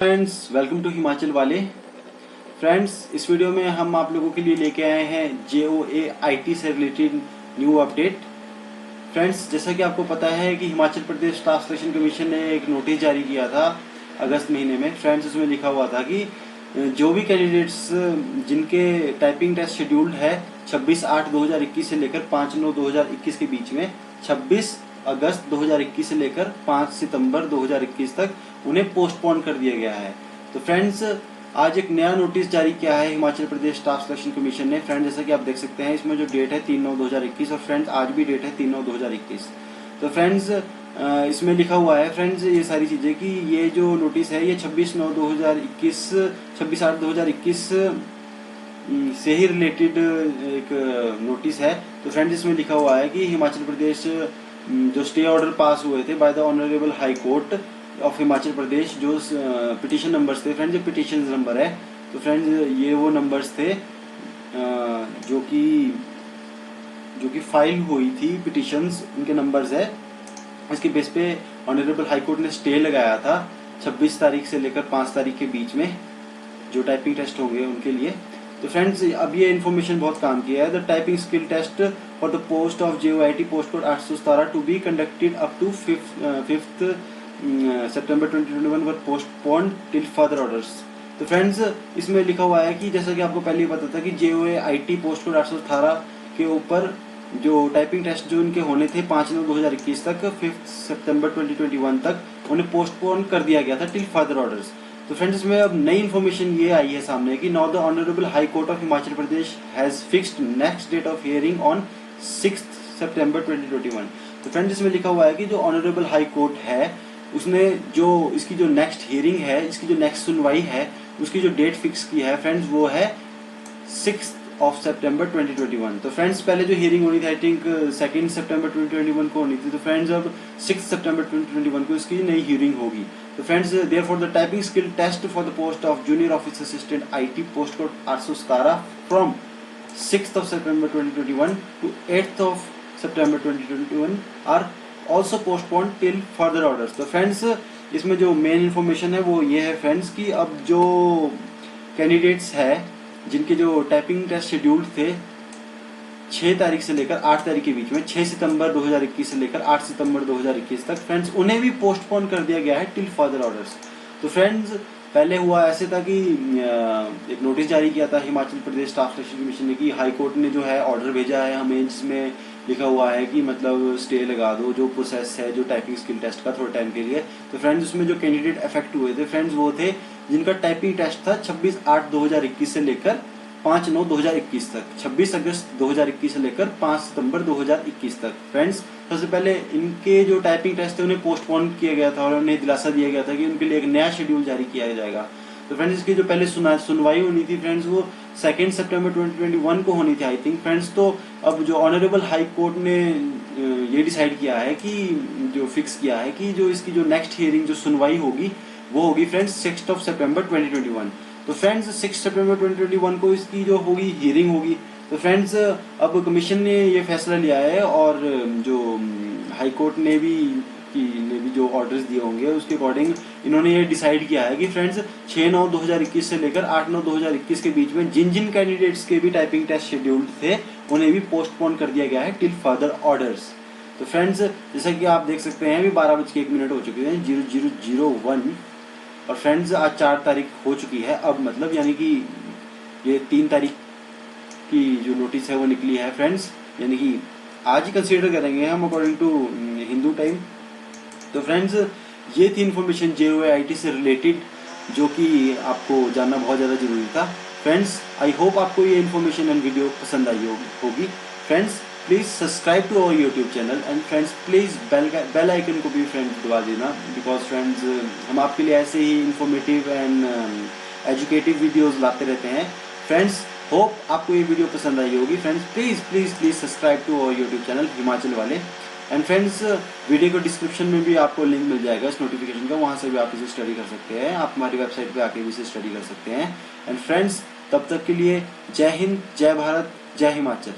Friends, welcome to Himachal वाले। Friends, इस video में हम आप लोगों के लिए लेके आए हैं JOA IT से रिलेटेड न्यू अपडेट। फ्रेंड्स, जैसा कि आपको पता है कि Himachal Pradesh staff selection commission ने एक नोटिस जारी किया था अगस्त महीने में। फ्रेंड्स, उसमें लिखा हुआ था कि जो भी कैंडिडेट्स जिनके टाइपिंग टेस्ट शेड्यूल्ड है 26/8/2021 से लेकर 5/9/2021 के बीच में, 26 अगस्त 2021 से लेकर 5 सितंबर 2021 तक उन्हें पोस्टपोन कर दिया गया है। तो फ्रेंड्स, आज एक नया नोटिस जारी किया है Himachal Pradesh staff selection commission ने। फ्रेंड्स, जैसा कि आप देख सकते हैं, इसमें जो डेट है 3/9/2021 और फ्रेंड्स आज भी डेट है 3/9/2021। तो फ्रेंड्स, इसमें लिखा हुआ है फ्रेंड्स ये सारी चीज़ें कि ये जो नोटिस है ये 26/9/2021 26/8/2021 से ही रिलेटेड एक नोटिस है। तो फ्रेंड्स, इसमें लिखा हुआ है कि हिमाचल प्रदेश जो स्टे ऑर्डर पास हुए थे by the honourable high court of Himachal Pradesh, जो पिटीशन नंबर्स थे फ्रेंड्स, ये पिटीशन नंबर है। तो फ्रेंड्स, ये वो नंबर्स थे जो कि फाइल हुई थी पिटीशंस, उनके नंबर्स है। इसके बेस पे ऑनरेबल हाई कोर्ट ने स्टे लगाया था 26 तारीख से लेकर 5 तारीख के बीच में जो टाइपिंग टेस्ट होंगे उनके लिए। तो फ्रेंड्स, अब ये इन्फॉर्मेशन बहुत काम की है। The typing skill test for the post of JOIT post code 817 to be conducted up to 5th September 2021 were postponed till further orders. तो फ्रेंड्स, इसमें लिखा हुआ है कि जैसा कि आपको पहले ही पता था कि JOA IT पोस्ट कोड 818 के ऊपर जो टाइपिंग टेस्ट जो इनके होने थे 5/9/2021 तक 5 सितंबर 2021 तक उन्हें पोस्टपोन कर दिया गया था टिल फर्दर ऑर्डर्स। तो फ्रेंड्स, इसमें अब नई इन्फॉर्मेशन ये आई है सामने कि now the honourable high court of Himachal Pradesh has fixed next date of hearing on 6 September 2021। तो फ्रेंड्स, इसमें लिखा हुआ है कि जो ऑनरेबल हाई कोर्ट है उसने जो इसकी जो नेक्स्ट हियरिंग है, इसकी जो नेक्स्ट सुनवाई है, उसकी जो डेट फिक्स की है फ्रेंड्स, वो है 6 सितंबर 2021। तो फ्रेंड्स, पहले जो हियरिंग होनी थी आई थिंक 2 सितंबर 2021 को होनी थी। तो फ्रेंड्स, अब 6 सितंबर 2021 को इसकी नई हियरिंग होगी। तो friends, therefore the typing skill test for the post of junior office assistant IT post code 817 from 6 September 2021 to 8 September 2021 are also postpone till further orders. तो फ्रेंड्स, इसमें जो मेन इन्फॉर्मेशन है वो ये है फ्रेंड्स कि अब जो कैंडिडेट्स है जिनके जो टाइपिंग टेस्ट शेड्यूल्ड थे 6 तारीख से लेकर 8 तारीख के बीच में, 6 सितंबर 2021 से लेकर 8 सितंबर 2021 तक फ्रेंड्स, उन्हें भी पोस्टपोन कर दिया गया है टिल फर्दर ऑर्डर्स। तो फ्रेंड्स, पहले हुआ ऐसे था कि एक नोटिस जारी किया था Himachal Pradesh staff selection commission ने कि हाई कोर्ट ने जो है ऑर्डर भेजा है हमें, जिसमें लिखा हुआ है कि मतलब स्टे लगा दो जो प्रोसेस है जो टाइपिंग स्किल टेस्ट का थोड़े टाइम के लिए। तो फ्रेंड्स, उसमें जो कैंडिडेट अफेक्ट हुए थे फ्रेंड्स, वो थे जिनका टाइपिंग टेस्ट था 26/8/2021 से लेकर 5/9/2021 तक, 26 अगस्त 2021 से लेकर 5 सितंबर 2021 तक। फ्रेंड्स, सबसे पहले इनके जो टाइपिंग टेस्ट थे उन्हें पोस्टपोन किया गया था और उन्हें दिलासा दिया गया था कि उनके लिए एक नया शेड्यूल जारी किया जाएगा। तो फ्रेंड्स, इसकी जो पहले सुनवाई होनी थी फ्रेंड्स, वो 2 सितंबर 2021 को होनी थी आई थिंक फ्रेंड्स। तो अब जो ऑनरेबल हाई कोर्ट ने ये डिसाइड किया है कि जो फिक्स किया है कि जो इसकी जो नेक्स्ट हियरिंग जो सुनवाई होगी वो होगी फ्रेंड्स 6 सितंबर 2021। तो फ्रेंड्स, 6 सितंबर 2021 को इसकी जो होगी हियरिंग होगी। तो फ्रेंड्स, अब कमीशन ने ये फैसला लिया है और जो हाई कोर्ट ने भी जो ऑर्डर्स दिए होंगे उसके अकॉर्डिंग इन्होंने ये डिसाइड किया है कि फ्रेंड्स 6/9/2021 से लेकर 8/9/2021 के बीच में जिन जिन कैंडिडेट्स के भी टाइपिंग टेस्ट शेड्यूल्ड थे उन्हें भी पोस्टपोन कर दिया गया है टिल फर्दर ऑर्डर्स। तो फ्रेंड्स, जैसा कि आप देख सकते हैं अभी 12:01 हो चुके हैं 0001 और फ्रेंड्स आज 4 तारीख हो चुकी है अब, मतलब यानी कि ये 3 तारीख की जो नोटिस है वो निकली है फ्रेंड्स, यानी कि आज ही कंसीडर करेंगे हम अकॉर्डिंग टू हिंदू टाइम। तो फ्रेंड्स, ये थी इन्फॉर्मेशन JOA IT से रिलेटेड जो कि आपको जानना बहुत ज़्यादा जरूरी था। फ्रेंड्स, आई होप आपको ये इन्फॉर्मेशन एंड वीडियो पसंद आई होगी। Friends, please subscribe to our YouTube channel and friends please bell icon को भी फ्रेंड्स दबा देना, बिकॉज फ्रेंड्स हम आपके लिए ऐसे ही इंफॉर्मेटिव एंड एजुकेटिव वीडियोज़ लाते रहते हैं। फ्रेंड्स, होप आपको ये वीडियो पसंद आई होगी। Friends, please please please subscribe to our YouTube channel Himachal वाले। एंड फ्रेंड्स, वीडियो को डिस्क्रिप्शन में भी आपको लिंक मिल जाएगा इस नोटिफिकेशन का, वहाँ से भी आप इसे स्टडी कर सकते हैं। आप हमारी वेबसाइट पे आके भी इसे स्टडी कर सकते हैं। एंड फ्रेंड्स, तब तक के लिए जय हिंद, जय भारत, जय हिमाचल।